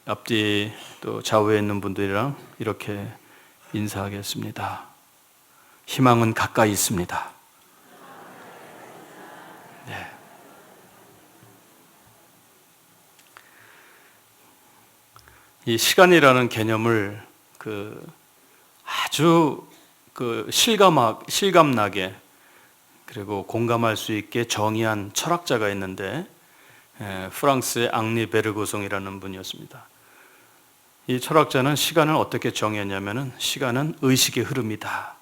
앞뒤 또 좌우에 있는 분들이랑 이렇게 인사하겠습니다. 희망은 가까이 있습니다. 네. 이 시간이라는 개념을 아주 실감나게 그리고 공감할 수 있게 정의한 철학자가 있는데 프랑스의 앙리 베르고송이라는 분이었습니다. 이 철학자는 시간을 어떻게 정의했냐면은 시간은 의식의 흐름이다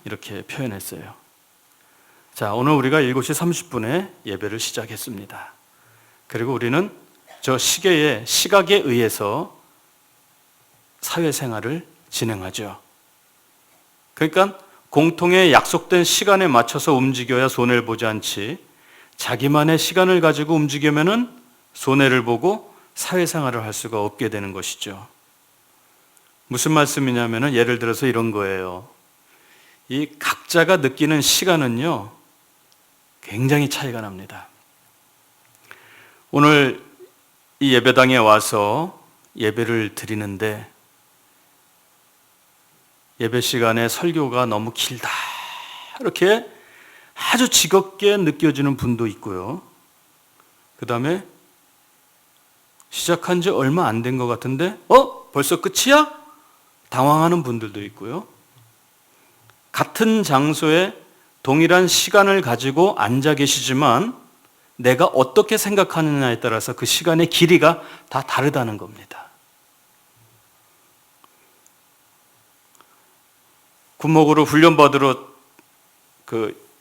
이렇게 표현했어요. 자, 오늘 우리가 7시 30분에 예배를 시작했습니다. 그리고 우리는 저 시계의 시각에 의해서 사회생활을 진행하죠. 그러니까 공통의 약속된 시간에 맞춰서 움직여야 손해를 보지 않지, 자기만의 시간을 가지고 움직이면은 손해를 보고 사회생활을 할 수가 없게 되는 것이죠. 무슨 말씀이냐면은 예를 들어서 이런 거예요. 이 각자가 느끼는 시간은요 굉장히 차이가 납니다. 오늘 이 예배당에 와서 예배를 드리는데 예배 시간에 설교가 너무 길다 이렇게 아주 지겹게 느껴지는 분도 있고요. 그 다음에 시작한 지 얼마 안 된 것 같은데 벌써 끝이야? 당황하는 분들도 있고요. 같은 장소에 동일한 시간을 가지고 앉아 계시지만 내가 어떻게 생각하느냐에 따라서 그 시간의 길이가 다 다르다는 겁니다. 군목으로 훈련받으러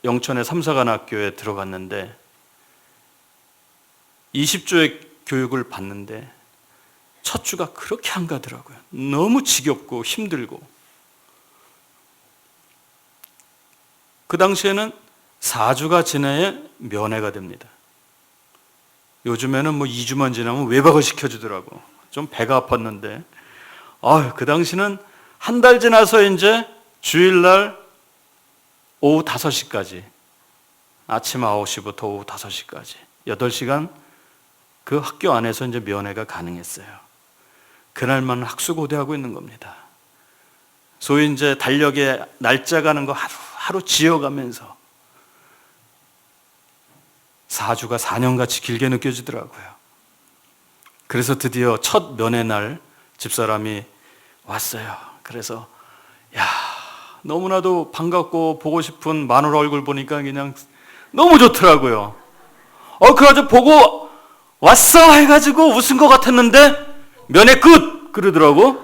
영천의 삼사관학교에 들어갔는데 20주의 교육을 받는데 첫 주가 그렇게 안 가더라고요. 너무 지겹고 힘들고. 그 당시에는 4주가 지나야 면회가 됩니다. 요즘에는 2주만 지나면 외박을 시켜주더라고. 좀 배가 아팠는데 그 당시는 한 달 지나서 이제 주일날 오후 5시까지, 아침 9시부터 오후 5시까지 8시간 그 학교 안에서 이제 면회가 가능했어요. 그날만 학수고대하고 있는 겁니다. 소위 이제 달력에 날짜 가는 거 하루 지어가면서 4주가 4년같이 길게 느껴지더라고요. 그래서 드디어 첫 면회 날 집사람이 왔어요. 그래서 너무나도 반갑고 보고 싶은 마누라 얼굴 보니까 그냥 너무 좋더라고요. 그래가지고 보고 왔어 해가지고 웃은 것 같았는데 면회 끝! 그러더라고.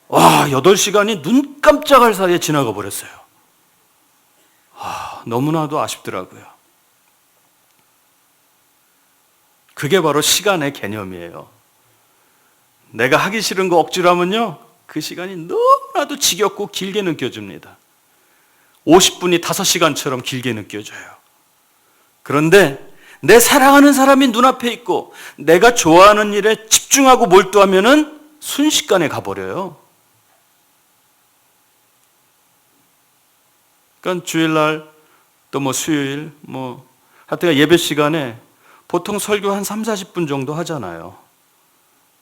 8시간이 눈 깜짝할 사이에 지나가 버렸어요. 너무나도 아쉽더라고요. 그게 바로 시간의 개념이에요. 내가 하기 싫은 거 억지로 하면요 그 시간이 너무나도 지겹고 길게 느껴집니다. 50분이 5시간처럼 길게 느껴져요. 그런데 내 사랑하는 사람이 눈앞에 있고 내가 좋아하는 일에 집중하고 몰두하면은 순식간에 가버려요. 그러니까 주일날 또 수요일 하여튼 예배 시간에 보통 설교 한 3, 40분 정도 하잖아요.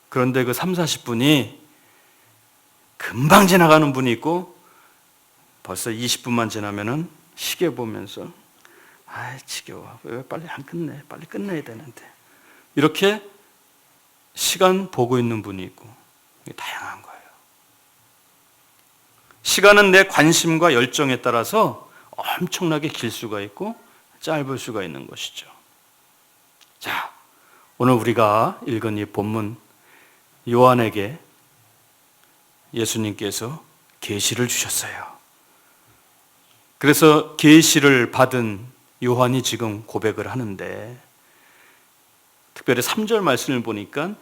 그런데 그 3, 40분이 금방 지나가는 분이 있고 벌써 20분만 지나면은 시계 보면서 지겨워. 왜 빨리 안 끝내? 빨리 끝내야 되는데. 이렇게 시간 보고 있는 분이 있고 다양한 거예요. 시간은 내 관심과 열정에 따라서 엄청나게 길 수가 있고 짧을 수가 있는 것이죠. 자, 오늘 우리가 읽은 이 본문 요한에게 예수님께서 계시를 주셨어요. 그래서 계시를 받은 요한이 지금 고백을 하는데 특별히 3절 말씀을 보니까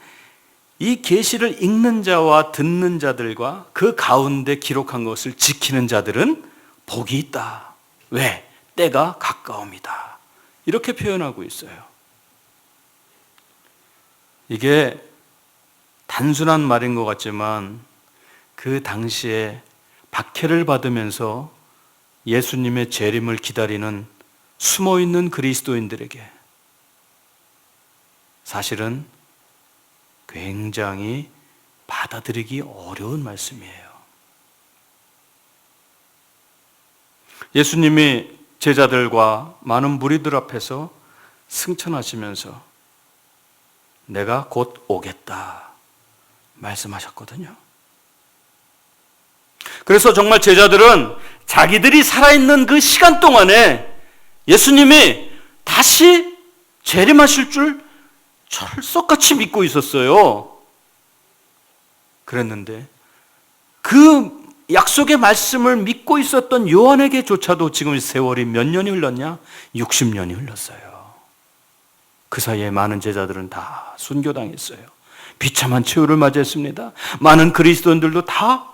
이 계시를 읽는 자와 듣는 자들과 그 가운데 기록한 것을 지키는 자들은 복이 있다. 왜? 때가 가까움이다. 이렇게 표현하고 있어요. 이게 단순한 말인 것 같지만 그 당시에 박해를 받으면서 예수님의 재림을 기다리는 숨어있는 그리스도인들에게 사실은 굉장히 받아들이기 어려운 말씀이에요. 예수님이 제자들과 많은 무리들 앞에서 승천하시면서 내가 곧 오겠다 말씀하셨거든요. 그래서 정말 제자들은 자기들이 살아있는 그 시간 동안에 예수님이 다시 재림하실 줄 철석같이 믿고 있었어요. 그랬는데 그 약속의 말씀을 믿고 있었던 요한에게조차도 지금 세월이 몇 년이 흘렀냐? 60년이 흘렀어요. 그 사이에 많은 제자들은 다 순교당했어요. 비참한 최후를 맞이했습니다. 많은 그리스도인들도 다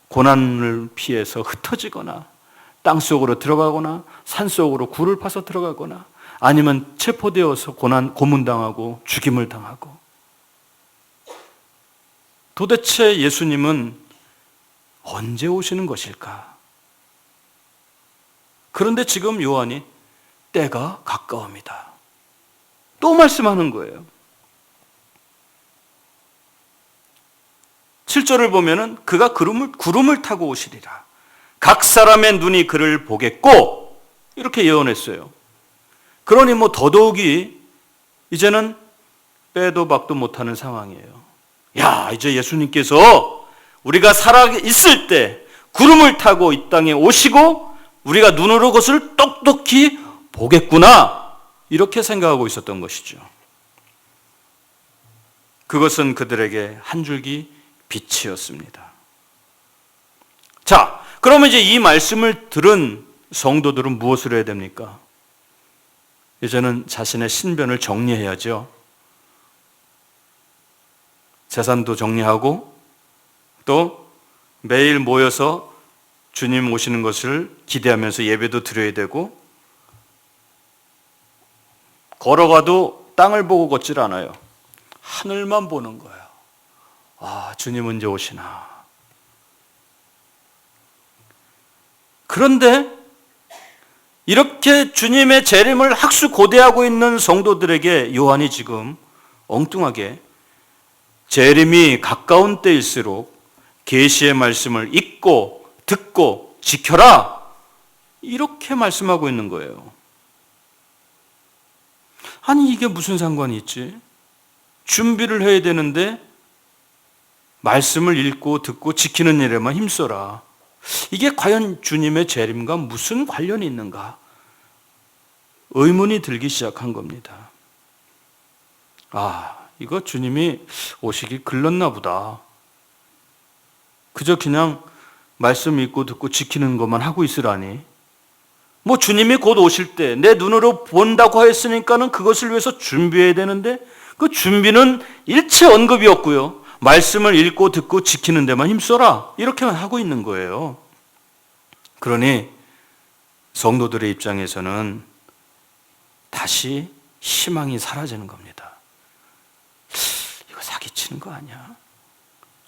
고난을 피해서 흩어지거나 땅속으로 들어가거나 산속으로 굴을 파서 들어가거나 아니면 체포되어서 고문당하고 죽임을 당하고. 도대체 예수님은 언제 오시는 것일까? 그런데 지금 요한이 때가 가까웁니다. 또 말씀하는 거예요. 7절을 보면은 그가 구름을 타고 오시리라. 각 사람의 눈이 그를 보겠고 이렇게 예언했어요. 그러니 더더욱이 이제는 빼도 박도 못하는 상황이에요. 야, 이제 예수님께서 우리가 살아있을 때 구름을 타고 이 땅에 오시고 우리가 눈으로 그것을 똑똑히 보겠구나 이렇게 생각하고 있었던 것이죠. 그것은 그들에게 한 줄기 빛이었습니다. 자, 그러면 이제 이 말씀을 들은 성도들은 무엇을 해야 됩니까? 이제는 자신의 신변을 정리해야죠. 재산도 정리하고 또 매일 모여서 주님 오시는 것을 기대하면서 예배도 드려야 되고 걸어가도 땅을 보고 걷질 않아요. 하늘만 보는 거예요. 아, 주님 언제 오시나. 그런데 이렇게 주님의 재림을 학수고대하고 있는 성도들에게 요한이 지금 엉뚱하게 재림이 가까운 때일수록 계시의 말씀을 읽고 듣고 지켜라 이렇게 말씀하고 있는 거예요. 아니 이게 무슨 상관이 있지? 준비를 해야 되는데 말씀을 읽고 듣고 지키는 일에만 힘써라. 이게 과연 주님의 재림과 무슨 관련이 있는가? 의문이 들기 시작한 겁니다. 아, 이거 주님이 오시기 글렀나 보다. 그저 그냥 말씀 읽고 듣고 지키는 것만 하고 있으라니. 주님이 곧 오실 때 내 눈으로 본다고 하였으니까는 그것을 위해서 준비해야 되는데 그 준비는 일체 언급이 없고요. 말씀을 읽고 듣고 지키는 데만 힘써라. 이렇게만 하고 있는 거예요. 그러니 성도들의 입장에서는 다시 희망이 사라지는 겁니다. 이거 사기치는 거 아니야?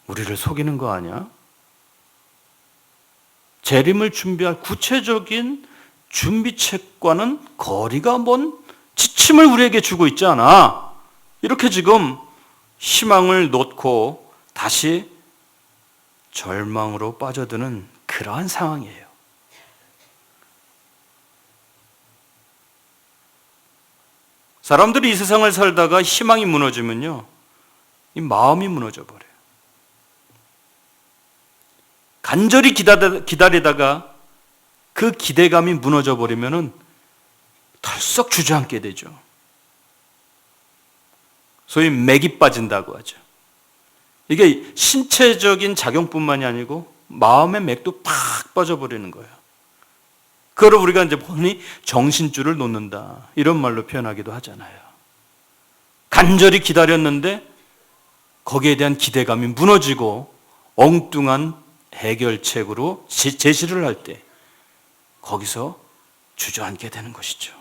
우리를 속이는 거 아니야? 재림을 준비할 구체적인 준비책과는 거리가 먼 지침을 우리에게 주고 있지 않아. 이렇게 지금 희망을 놓고 다시 절망으로 빠져드는 그러한 상황이에요. 사람들이 이 세상을 살다가 희망이 무너지면요, 이 마음이 무너져 버려요. 간절히 기다리다가 그 기대감이 무너져 버리면은 털썩 주저앉게 되죠. 소위 맥이 빠진다고 하죠. 이게 신체적인 작용뿐만이 아니고 마음의 맥도 팍 빠져버리는 거예요. 그걸 우리가 이제 보니 정신줄을 놓는다 이런 말로 표현하기도 하잖아요. 간절히 기다렸는데 거기에 대한 기대감이 무너지고 엉뚱한 해결책으로 제시를 할 때 거기서 주저앉게 되는 것이죠.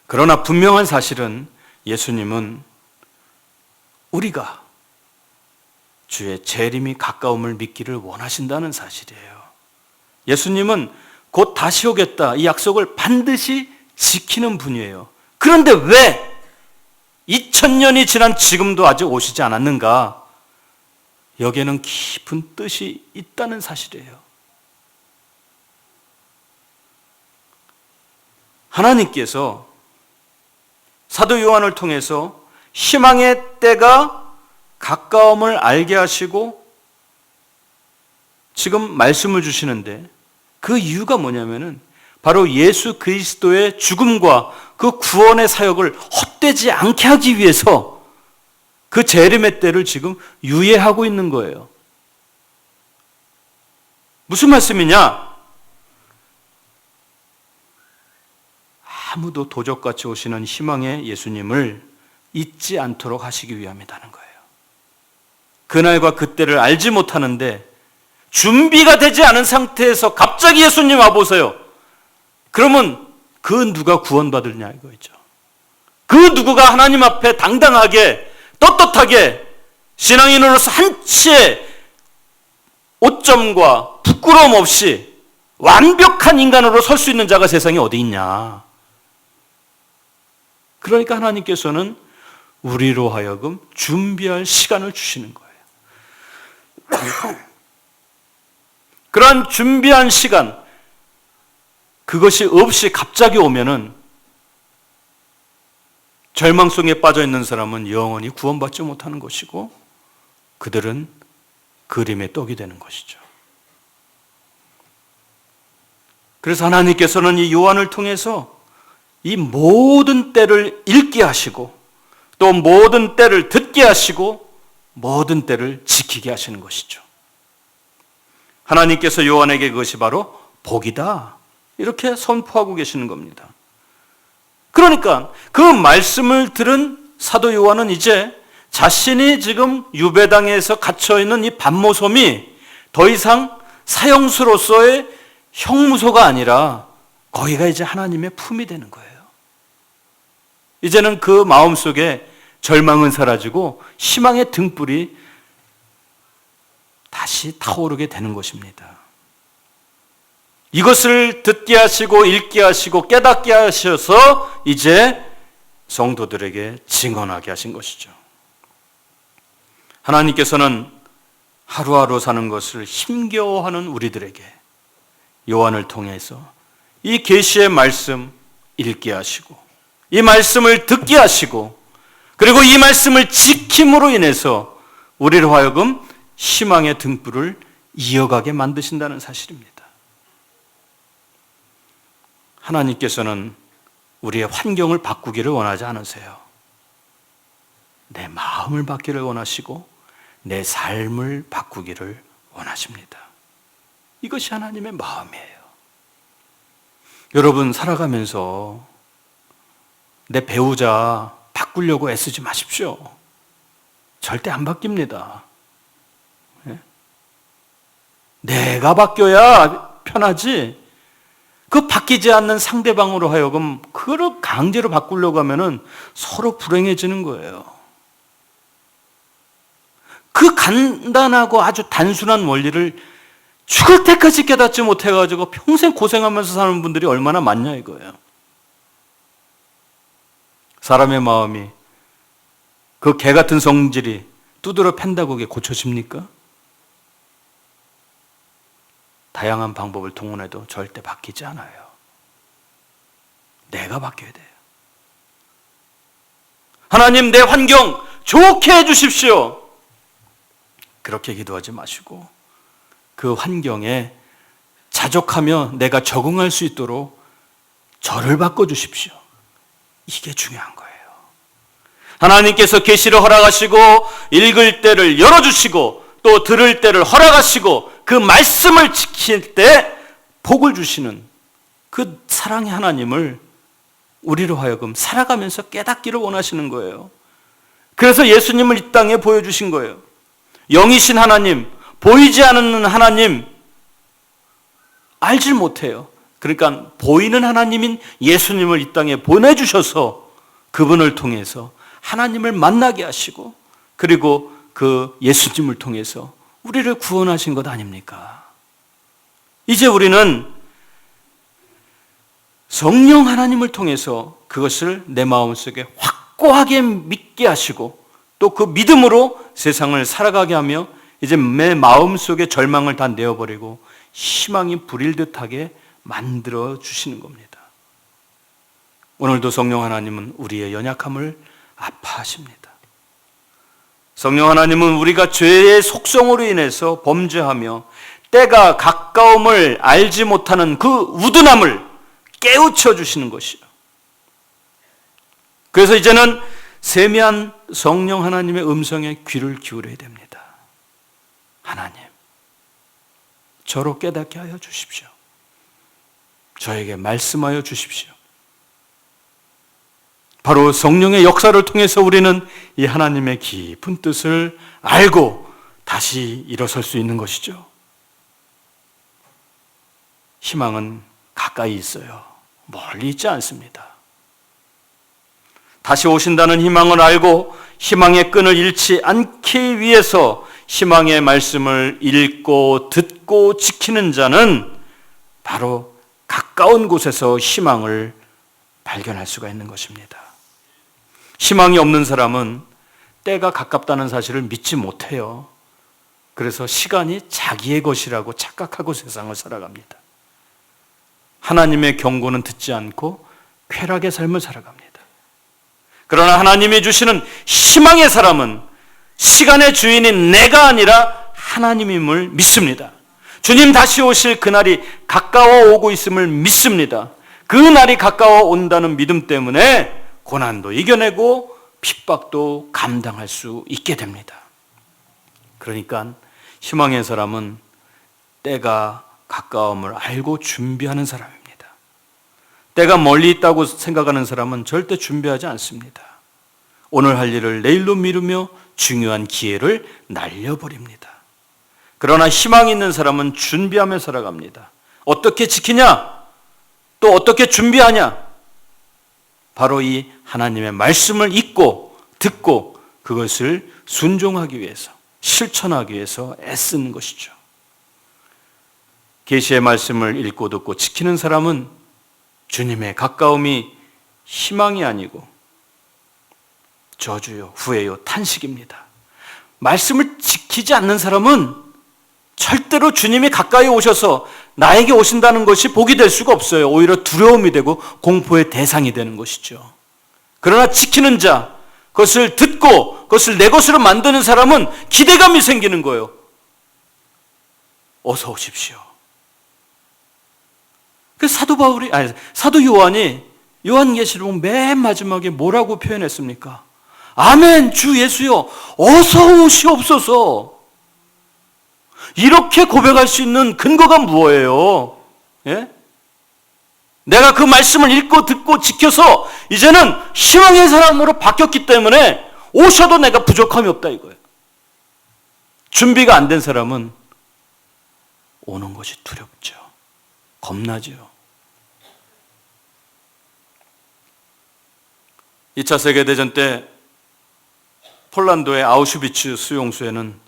그러나 분명한 사실은 예수님은 우리가 주의 재림이 가까움을 믿기를 원하신다는 사실이에요. 예수님은 곧 다시 오겠다 이 약속을 반드시 지키는 분이에요. 그런데 왜 2000년이 지난 지금도 아직 오시지 않았는가? 여기에는 깊은 뜻이 있다는 사실이에요. 하나님께서 사도 요한을 통해서 희망의 때가 가까움을 알게 하시고 지금 말씀을 주시는데, 그 이유가 뭐냐면은 바로 예수 그리스도의 죽음과 그 구원의 사역을 헛되지 않게 하기 위해서 그 재림의 때를 지금 유예하고 있는 거예요. 무슨 말씀이냐? 아무도 도적같이 오시는 희망의 예수님을 잊지 않도록 하시기 위함이라는 거예요. 그날과 그때를 알지 못하는데 준비가 되지 않은 상태에서 갑자기 예수님 와보세요. 그러면 그 누가 구원받으냐 이거죠. 그 누구가 하나님 앞에 당당하게 떳떳하게 신앙인으로서 한치의 오점과 부끄러움 없이 완벽한 인간으로 설 수 있는 자가 세상에 어디 있냐. 그러니까 하나님께서는 우리로 하여금 준비할 시간을 주시는 거예요. 그러한 준비한 시간, 그것이 없이 갑자기 오면은 절망 속에 빠져 있는 사람은 영원히 구원받지 못하는 것이고 그들은 그림의 떡이 되는 것이죠. 그래서 하나님께서는 이 요한을 통해서 이 모든 때를 읽게 하시고 또 모든 때를 듣게 하시고 모든 때를 지키게 하시는 것이죠. 하나님께서 요한에게 그것이 바로 복이다, 이렇게 선포하고 계시는 겁니다. 그러니까 그 말씀을 들은 사도 요한은 이제 자신이 지금 유배당에서 갇혀있는 이 반모섬이 더 이상 사형수로서의 형무소가 아니라 거기가 이제 하나님의 품이 되는 거예요. 이제는 그 마음속에 절망은 사라지고 희망의 등불이 다시 타오르게 되는 것입니다. 이것을 듣게 하시고 읽게 하시고 깨닫게 하셔서 이제 성도들에게 증언하게 하신 것이죠. 하나님께서는 하루하루 사는 것을 힘겨워하는 우리들에게 요한을 통해서 이 계시의 말씀 읽게 하시고 이 말씀을 듣게 하시고 그리고 이 말씀을 지킴으로 인해서 우리로 하여금 희망의 등불을 이어가게 만드신다는 사실입니다. 하나님께서는 우리의 환경을 바꾸기를 원하지 않으세요. 내 마음을 바뀌기를 원하시고 내 삶을 바꾸기를 원하십니다. 이것이 하나님의 마음이에요. 여러분, 살아가면서 내 배우자 바꾸려고 애쓰지 마십시오. 절대 안 바뀝니다. 내가 바뀌어야 편하지, 그 바뀌지 않는 상대방으로 하여금 그걸 강제로 바꾸려고 하면은 서로 불행해지는 거예요. 그 간단하고 아주 단순한 원리를 죽을 때까지 깨닫지 못해가지고 평생 고생하면서 사는 분들이 얼마나 많냐 이거예요. 사람의 마음이 그 개 같은 성질이 두드러 팬다고 그게 고쳐집니까? 다양한 방법을 동원해도 절대 바뀌지 않아요. 내가 바뀌어야 돼요. 하나님, 내 환경 좋게 해주십시오. 그렇게 기도하지 마시고 그 환경에 자족하며 내가 적응할 수 있도록 저를 바꿔주십시오. 이게 중요한 거예요. 하나님께서 계시를 허락하시고 읽을 때를 열어주시고 또 들을 때를 허락하시고 그 말씀을 지킬 때 복을 주시는 그 사랑의 하나님을 우리로 하여금 살아가면서 깨닫기를 원하시는 거예요. 그래서 예수님을 이 땅에 보여주신 거예요. 영이신 하나님, 보이지 않는 하나님 알질 못해요. 그러니까 보이는 하나님인 예수님을 이 땅에 보내주셔서 그분을 통해서 하나님을 만나게 하시고 그리고 그 예수님을 통해서 우리를 구원하신 것 아닙니까? 이제 우리는 성령 하나님을 통해서 그것을 내 마음속에 확고하게 믿게 하시고 또 그 믿음으로 세상을 살아가게 하며 이제 내 마음속에 절망을 다 내어버리고 희망이 부릴 듯하게 만들어 주시는 겁니다. 오늘도 성령 하나님은 우리의 연약함을 아파하십니다. 성령 하나님은 우리가 죄의 속성으로 인해서 범죄하며 때가 가까움을 알지 못하는 그 우둔함을 깨우쳐 주시는 것이요. 그래서 이제는 세미한 성령 하나님의 음성에 귀를 기울여야 됩니다. 하나님, 저로 깨닫게 하여 주십시오. 저에게 말씀하여 주십시오. 바로 성령의 역사를 통해서 우리는 이 하나님의 깊은 뜻을 알고 다시 일어설 수 있는 것이죠. 희망은 가까이 있어요. 멀리 있지 않습니다. 다시 오신다는 희망을 알고 희망의 끈을 잃지 않기 위해서 희망의 말씀을 읽고 듣고 지키는 자는 바로 가까운 곳에서 희망을 발견할 수가 있는 것입니다. 희망이 없는 사람은 때가 가깝다는 사실을 믿지 못해요. 그래서 시간이 자기의 것이라고 착각하고 세상을 살아갑니다. 하나님의 경고는 듣지 않고 쾌락의 삶을 살아갑니다. 그러나 하나님이 주시는 희망의 사람은 시간의 주인인 내가 아니라 하나님임을 믿습니다. 주님 다시 오실 그날이 가까워 오고 있음을 믿습니다. 그 날이 가까워 온다는 믿음 때문에 고난도 이겨내고 핍박도 감당할 수 있게 됩니다. 그러니까 희망의 사람은 때가 가까움을 알고 준비하는 사람입니다. 때가 멀리 있다고 생각하는 사람은 절대 준비하지 않습니다. 오늘 할 일을 내일로 미루며 중요한 기회를 날려버립니다. 그러나 희망 있는 사람은 준비하며 살아갑니다. 어떻게 지키냐? 또 어떻게 준비하냐? 바로 이 하나님의 말씀을 읽고 듣고 그것을 순종하기 위해서, 실천하기 위해서 애쓰는 것이죠. 계시의 말씀을 읽고 듣고 지키는 사람은 주님의 가까움이 희망이 아니고 저주요, 후회요, 탄식입니다. 말씀을 지키지 않는 사람은 절대로 주님이 가까이 오셔서 나에게 오신다는 것이 복이 될 수가 없어요. 오히려 두려움이 되고 공포의 대상이 되는 것이죠. 그러나 지키는 자, 그것을 듣고 그것을 내 것으로 만드는 사람은 기대감이 생기는 거예요. 어서 오십시오. 그 사도 요한이 요한계시록 맨 마지막에 뭐라고 표현했습니까? 아멘, 주 예수여, 어서 오시옵소서. 이렇게 고백할 수 있는 근거가 무엇이에요? 예? 내가 그 말씀을 읽고 듣고 지켜서 이제는 희망의 사람으로 바뀌었기 때문에 오셔도 내가 부족함이 없다 이거예요. 준비가 안 된 사람은 오는 것이 두렵죠. 겁나죠. 2차 세계대전 때 폴란드의 아우슈비츠 수용소에는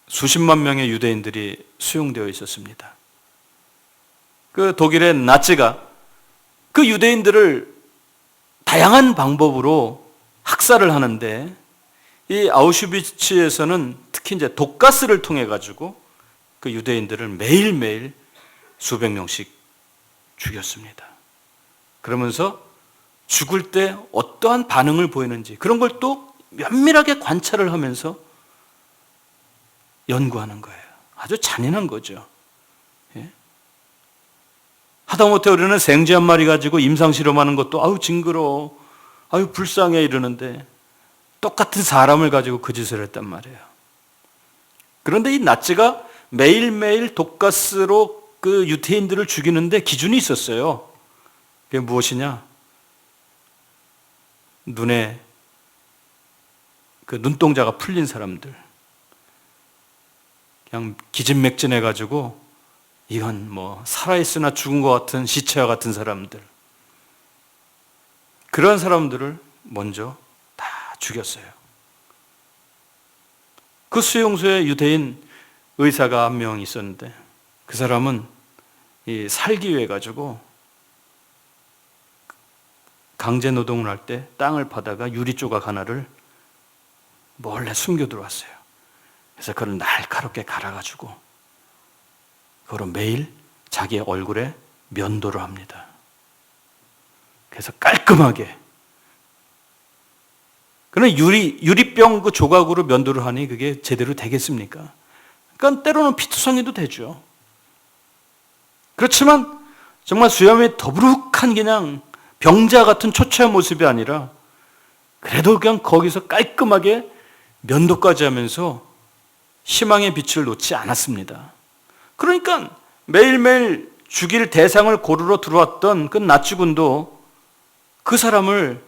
수십만 명의 유대인들이 수용되어 있었습니다. 그 독일의 나치가 그 유대인들을 다양한 방법으로 학살을 하는데 이 아우슈비츠에서는 특히 이제 독가스를 통해 가지고 그 유대인들을 매일매일 수백 명씩 죽였습니다. 그러면서 죽을 때 어떠한 반응을 보이는지 그런 걸 또 면밀하게 관찰을 하면서 연구하는 거예요. 아주 잔인한 거죠. 예? 하다못해 우리는 생쥐 한 마리 가지고 임상실험하는 것도 아유 징그러워, 아유 불쌍해 이러는데 똑같은 사람을 가지고 그 짓을 했단 말이에요. 그런데 이 나치가 매일매일 독가스로 그 유태인들을 죽이는데 기준이 있었어요. 그게 무엇이냐? 눈에 그 눈동자가 풀린 사람들, 그냥 기진맥진해가지고 이건 뭐 살아있으나 죽은 것 같은 시체와 같은 사람들, 그런 사람들을 먼저 다 죽였어요. 그 수용소에 유대인 의사가 한 명 있었는데 그 사람은 살기 위해 가지고 강제 노동을 할 때 땅을 파다가 유리 조각 하나를 몰래 숨겨 들어왔어요. 그래서 그걸 날카롭게 갈아가지고 그걸 매일 자기 얼굴에 면도를 합니다. 그래서 깔끔하게. 그러나 유리병 그 조각으로 면도를 하니 그게 제대로 되겠습니까? 그러니까 때로는 피투성이도 되죠. 그렇지만 정말 수염이 더부룩한 그냥 병자 같은 초췌한 모습이 아니라 그래도 그냥 거기서 깔끔하게 면도까지 하면서 희망의 빛을 놓지 않았습니다. 그러니까 매일매일 죽일 대상을 고르러 들어왔던 그 나치군도 그 사람을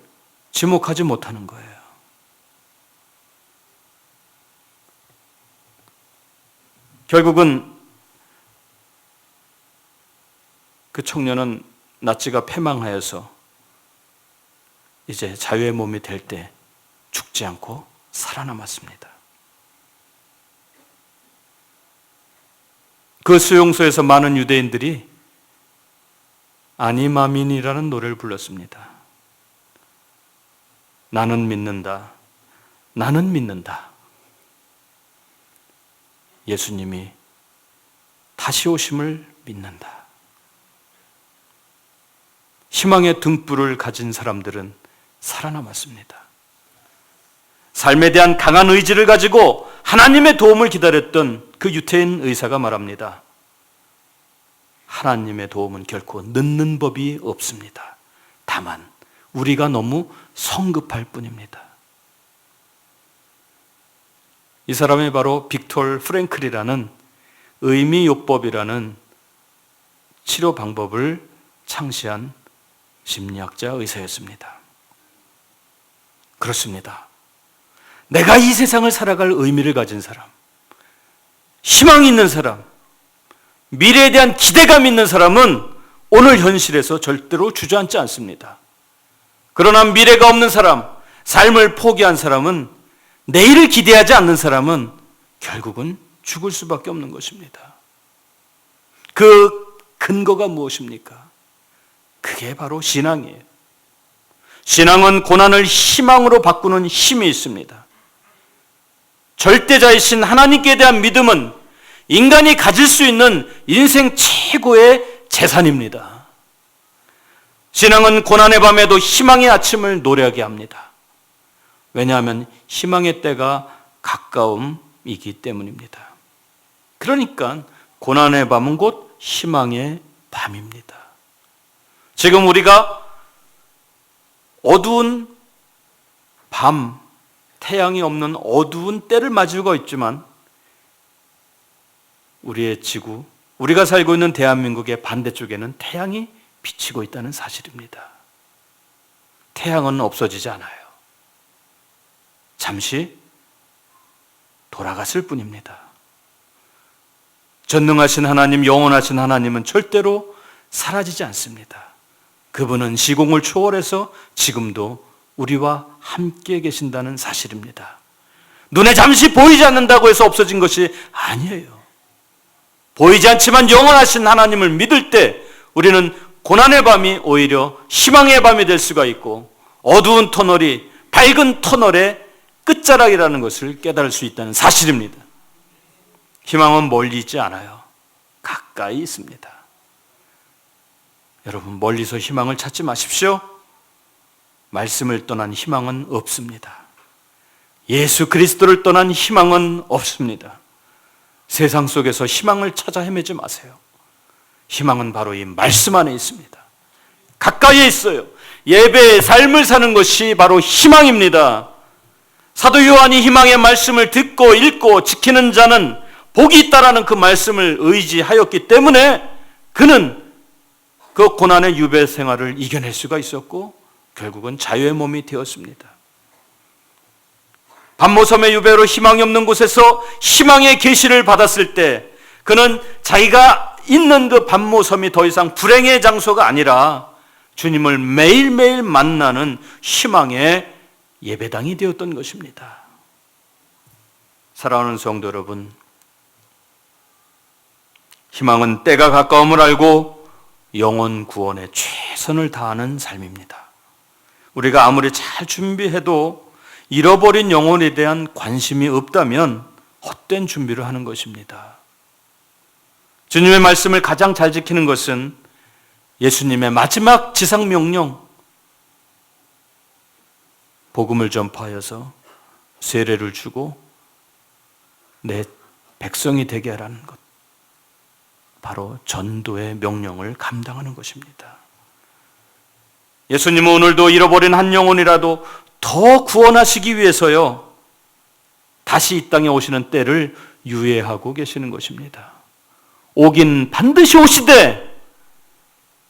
지목하지 못하는 거예요. 결국은 그 청년은 나치가 패망하여서 이제 자유의 몸이 될 때 죽지 않고 살아남았습니다. 그 수용소에서 많은 유대인들이 아니마민이라는 노래를 불렀습니다. 나는 믿는다. 나는 믿는다. 예수님이 다시 오심을 믿는다. 희망의 등불을 가진 사람들은 살아남았습니다. 삶에 대한 강한 의지를 가지고 하나님의 도움을 기다렸던 그 유태인 의사가 말합니다. 하나님의 도움은 결코 늦는 법이 없습니다. 다만 우리가 너무 성급할 뿐입니다. 이 사람이 바로 빅톨 프랭클이라는 의미요법이라는 치료 방법을 창시한 심리학자 의사였습니다. 그렇습니다. 내가 이 세상을 살아갈 의미를 가진 사람, 희망이 있는 사람, 미래에 대한 기대감 있는 사람은 오늘 현실에서 절대로 주저앉지 않습니다. 그러나 미래가 없는 사람, 삶을 포기한 사람은, 내일을 기대하지 않는 사람은 결국은 죽을 수밖에 없는 것입니다. 그 근거가 무엇입니까? 그게 바로 신앙이에요. 신앙은 고난을 희망으로 바꾸는 힘이 있습니다. 절대자이신 하나님께 대한 믿음은 인간이 가질 수 있는 인생 최고의 재산입니다. 신앙은 고난의 밤에도 희망의 아침을 노래하게 합니다. 왜냐하면 희망의 때가 가까움이기 때문입니다. 그러니까 고난의 밤은 곧 희망의 밤입니다. 지금 우리가 어두운 밤, 태양이 없는 어두운 때를 맞이하고 있지만 우리의 지구, 우리가 살고 있는 대한민국의 반대쪽에는 태양이 비치고 있다는 사실입니다. 태양은 없어지지 않아요. 잠시 돌아갔을 뿐입니다. 전능하신 하나님, 영원하신 하나님은 절대로 사라지지 않습니다. 그분은 시공을 초월해서 지금도 우리와 함께 계신다는 사실입니다. 눈에 잠시 보이지 않는다고 해서 없어진 것이 아니에요. 보이지 않지만 영원하신 하나님을 믿을 때 우리는 고난의 밤이 오히려 희망의 밤이 될 수가 있고 어두운 터널이 밝은 터널의 끝자락이라는 것을 깨달을 수 있다는 사실입니다. 희망은 멀리 있지 않아요. 가까이 있습니다. 여러분, 멀리서 희망을 찾지 마십시오. 말씀을 떠난 희망은 없습니다. 예수 그리스도를 떠난 희망은 없습니다. 세상 속에서 희망을 찾아 헤매지 마세요. 희망은 바로 이 말씀 안에 있습니다. 가까이에 있어요. 예배의 삶을 사는 것이 바로 희망입니다. 사도 요한이 희망의 말씀을 듣고 읽고 지키는 자는 복이 있다라는 그 말씀을 의지하였기 때문에 그는 그 고난의 유배 생활을 이겨낼 수가 있었고 결국은 자유의 몸이 되었습니다. 반모섬의 유배로 희망이 없는 곳에서 희망의 계시를 받았을 때 그는 자기가 있는 그 반모섬이 더 이상 불행의 장소가 아니라 주님을 매일매일 만나는 희망의 예배당이 되었던 것입니다. 사랑하는 성도 여러분, 희망은 때가 가까움을 알고 영혼 구원에 최선을 다하는 삶입니다. 우리가 아무리 잘 준비해도 잃어버린 영혼에 대한 관심이 없다면 헛된 준비를 하는 것입니다. 주님의 말씀을 가장 잘 지키는 것은 예수님의 마지막 지상 명령, 복음을 전파하여서 세례를 주고 내 백성이 되게 하라는 것, 바로 전도의 명령을 감당하는 것입니다. 예수님은 오늘도 잃어버린 한 영혼이라도 더 구원하시기 위해서요, 다시 이 땅에 오시는 때를 유예하고 계시는 것입니다. 오긴 반드시 오시되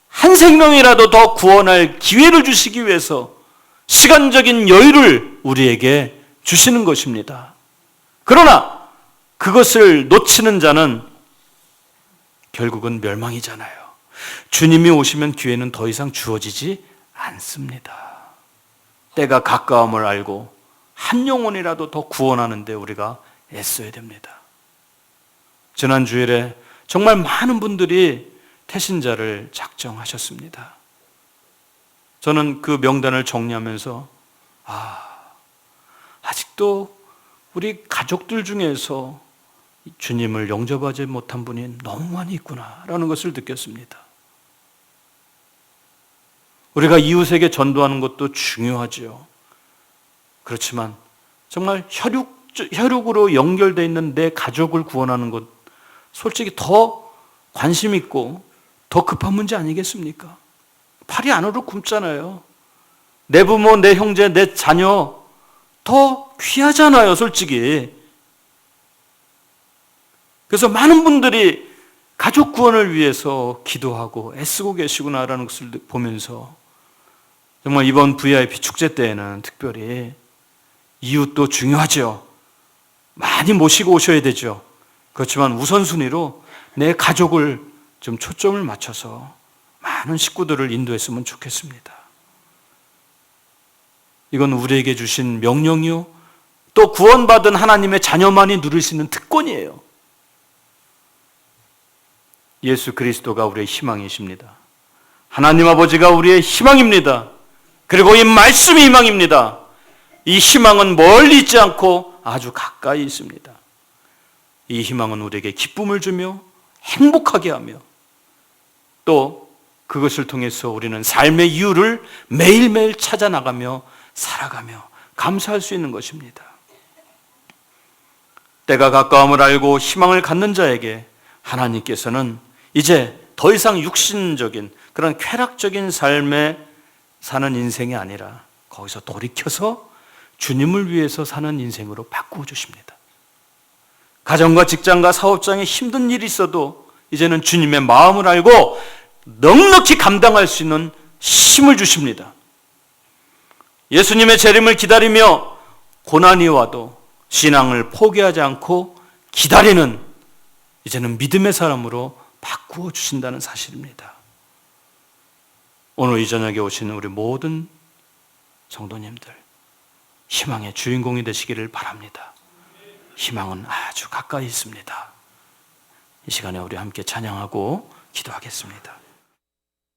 한 생명이라도 더 구원할 기회를 주시기 위해서 시간적인 여유를 우리에게 주시는 것입니다. 그러나 그것을 놓치는 자는 결국은 멸망이잖아요. 주님이 오시면 기회는 더 이상 주어지지 않습니다. 때가 가까움을 알고 한 영혼이라도 더 구원하는 데 우리가 애써야 됩니다. 지난 주일에 정말 많은 분들이 태신자를 작정하셨습니다. 저는 그 명단을 정리하면서 아직도 우리 가족들 중에서 주님을 영접하지 못한 분이 너무 많이 있구나라는 것을 느꼈습니다. 우리가 이웃에게 전도하는 것도 중요하지요. 그렇지만 정말 혈육으로 연결되어 있는 내 가족을 구원하는 것, 솔직히 더 관심 있고 더 급한 문제 아니겠습니까? 팔이 안으로 굶잖아요. 내 부모, 내 형제, 내 자녀 더 귀하잖아요, 솔직히. 그래서 많은 분들이 가족 구원을 위해서 기도하고 애쓰고 계시구나라는 것을 보면서 정말 이번 VIP 축제 때에는 특별히 이웃도 중요하죠. 많이 모시고 오셔야 되죠. 그렇지만 우선순위로 내 가족을 좀 초점을 맞춰서 많은 식구들을 인도했으면 좋겠습니다. 이건 우리에게 주신 명령이요, 또 구원받은 하나님의 자녀만이 누릴 수 있는 특권이에요. 예수 그리스도가 우리의 희망이십니다. 하나님 아버지가 우리의 희망입니다. 그리고 이 말씀이 희망입니다. 이 희망은 멀리 있지 않고 아주 가까이 있습니다. 이 희망은 우리에게 기쁨을 주며 행복하게 하며 또 그것을 통해서 우리는 삶의 이유를 매일매일 찾아나가며 살아가며 감사할 수 있는 것입니다. 때가 가까움을 알고 희망을 갖는 자에게 하나님께서는 이제 더 이상 육신적인 그런 쾌락적인 삶에 사는 인생이 아니라 거기서 돌이켜서 주님을 위해서 사는 인생으로 바꾸어 주십니다. 가정과 직장과 사업장에 힘든 일이 있어도 이제는 주님의 마음을 알고 넉넉히 감당할 수 있는 힘을 주십니다. 예수님의 재림을 기다리며 고난이 와도 신앙을 포기하지 않고 기다리는 이제는 믿음의 사람으로 바꾸어 주신다는 사실입니다. 오늘 이 저녁에 오신 우리 모든 성도님들, 희망의 주인공이 되시기를 바랍니다. 희망은 아주 가까이 있습니다. 이 시간에 우리 함께 찬양하고 기도하겠습니다.